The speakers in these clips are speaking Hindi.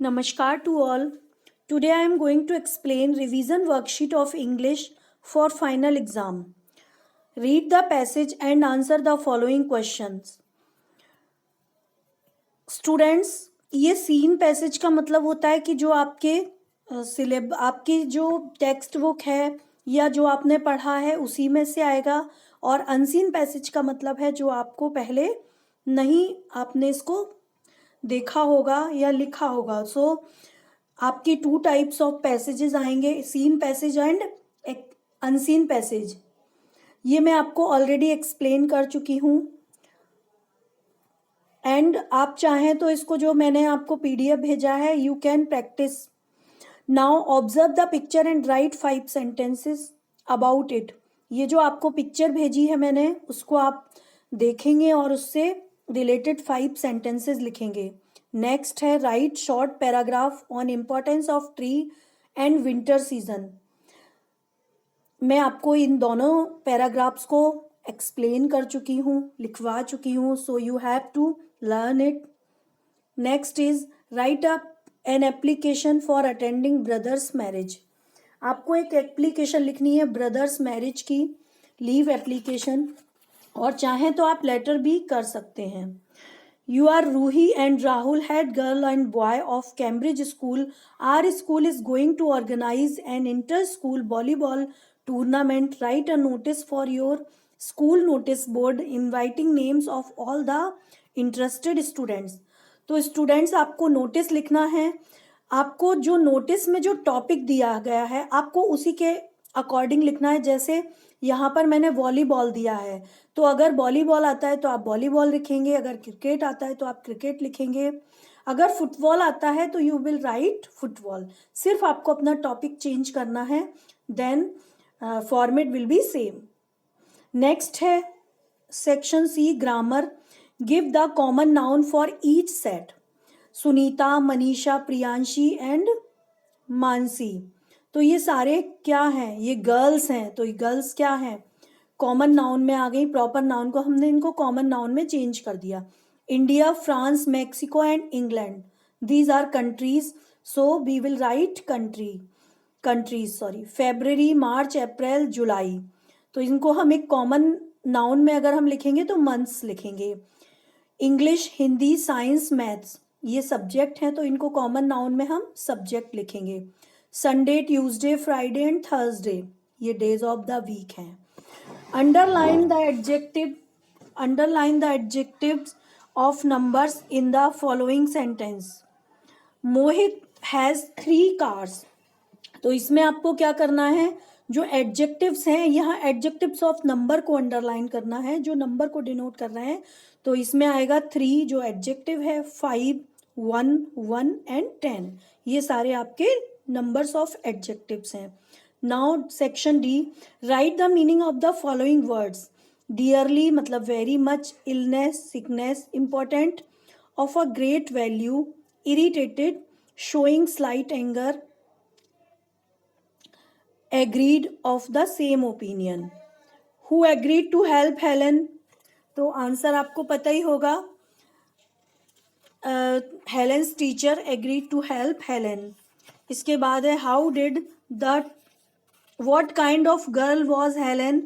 Namaskar to all. Today I am going to explain revision worksheet of English for final exam. Read the passage and answer the following questions. Students, ये सीन पैसेज का मतलब होता है कि जो आपके आपकी जो टेक्स्ट बुक है या जो आपने पढ़ा है उसी में से आएगा, और अनसीन पैसेज का मतलब है जो आपको पहले नहीं आपने इसको देखा होगा या लिखा होगा. आपकी 2 टाइप्स ऑफ पैसेजेस आएंगे, seen passage and unseen passage. ये मैं आपको ऑलरेडी एक्सप्लेन कर चुकी हूँ, एंड आप चाहें तो इसको जो मैंने आपको PDF भेजा है, you can practice. Now observe the picture and right 5 sentences about it. ये जो आपको पिक्चर भेजी है मैंने, उसको आप देखेंगे और उससे रिलेटेड 5 सेंटेंसेस लिखेंगे. नेक्स्ट है right short paragraph on importance of tree and winter season. मैं आपको इन दोनों पैराग्राफ्स को एक्सप्लेन कर चुकी हूँ, लिखवा चुकी हूँ, so you have to learn it. Next is write up an application for attending brother's marriage. आपको एक एप्लीकेशन लिखनी है ब्रदर्स मैरिज की, लीव एप्लीकेशन, और चाहें तो आप लेटर भी कर सकते हैं. You are Ruhi and Rahul, head girl and boy of Cambridge School. Our school is going to organize an inter-school volleyball tournament. Write a notice for your school notice board inviting names of all the interested students. तो स्टूडेंट्स, आपको नोटिस लिखना है. आपको जो नोटिस में जो टॉपिक दिया गया है आपको उसी के अकॉर्डिंग लिखना है. जैसे यहाँ पर मैंने वॉलीबॉल दिया है, तो अगर वॉलीबॉल आता है तो आप वॉलीबॉल लिखेंगे, अगर क्रिकेट आता है तो आप क्रिकेट लिखेंगे, अगर फुटबॉल आता है तो यू विल राइट फुटबॉल. सिर्फ आपको अपना टॉपिक चेंज करना है, then format will be same. Next है section C, grammar. Give the common noun for each set. Sunita, Manisha, Priyanshi and Mansi. तो ये सारे क्या हैं? ये गर्ल्स हैं. तो ये गर्ल्स क्या हैं? कॉमन नाउन में आ गई. प्रॉपर नाउन को हमने इनको कॉमन नाउन में चेंज कर दिया. India, France, Mexico and England, these are countries, so we will write countries. February, March, April, July. तो इनको हम एक कॉमन नाउन में अगर हम लिखेंगे तो मंथ्स लिखेंगे. इंग्लिश, हिंदी, साइंस, मैथ्स, ये सब्जेक्ट हैं, तो इनको कॉमन नाउन में हम सब्जेक्ट लिखेंगे. Sunday, Tuesday, Friday and Thursday, ये डेज ऑफ द वीक हैं. Underline the adjectives of numbers in the following sentence. Mohit has 3 cars. तो इसमें आपको क्या करना है, जो एडजेक्टिव्स हैं, यहाँ एडजेक्टिव्स ऑफ नंबर को अंडरलाइन करना है, जो नंबर को डिनोट कर रहे हैं. तो इसमें आएगा 3 जो एडजेक्टिव है, 5, 1, 1 एंड 10. ये सारे आपके नंबर्स ऑफ एडजेक्टिव्स हैं. Now section D, write the meaning of the following words. Dearly मतलब very much, illness sickness, important, of a great value, irritated, showing slight anger, agreed, of the same opinion. Who agreed to help Helen? तो आंसर आपको पता ही होगा. Helen's teacher agreed to help Helen. इसके बाद है how did the what kind of girl was Helen?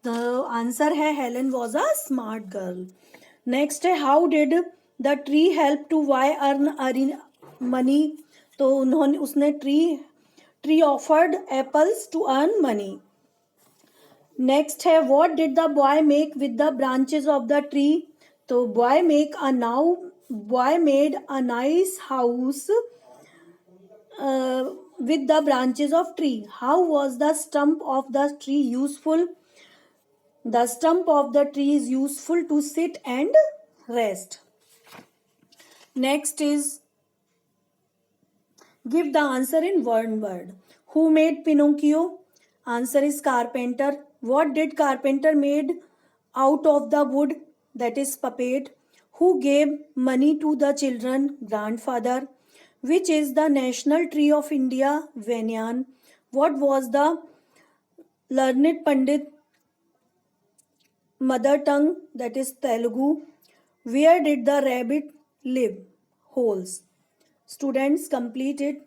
The answer है Helen was a smart girl. Next है how did the tree help to boy earn money? तो उसने tree offered apples to earn money. Next है what did the boy make with the branches of the tree? तो boy made a nice house with the branches of tree. How was the stump of the tree useful? The stump of the tree is useful to sit and rest. Next is give the answer in one word. Who made Pinocchio? Answer is carpenter. What did carpenter made out of the wood? That is puppet. Who gave money to the children? Grandfather. Which is the national tree of India? Banyan. What was the learned Pandit mother tongue? That is Telugu. Where did the rabbit live? Holes. Students, complete it.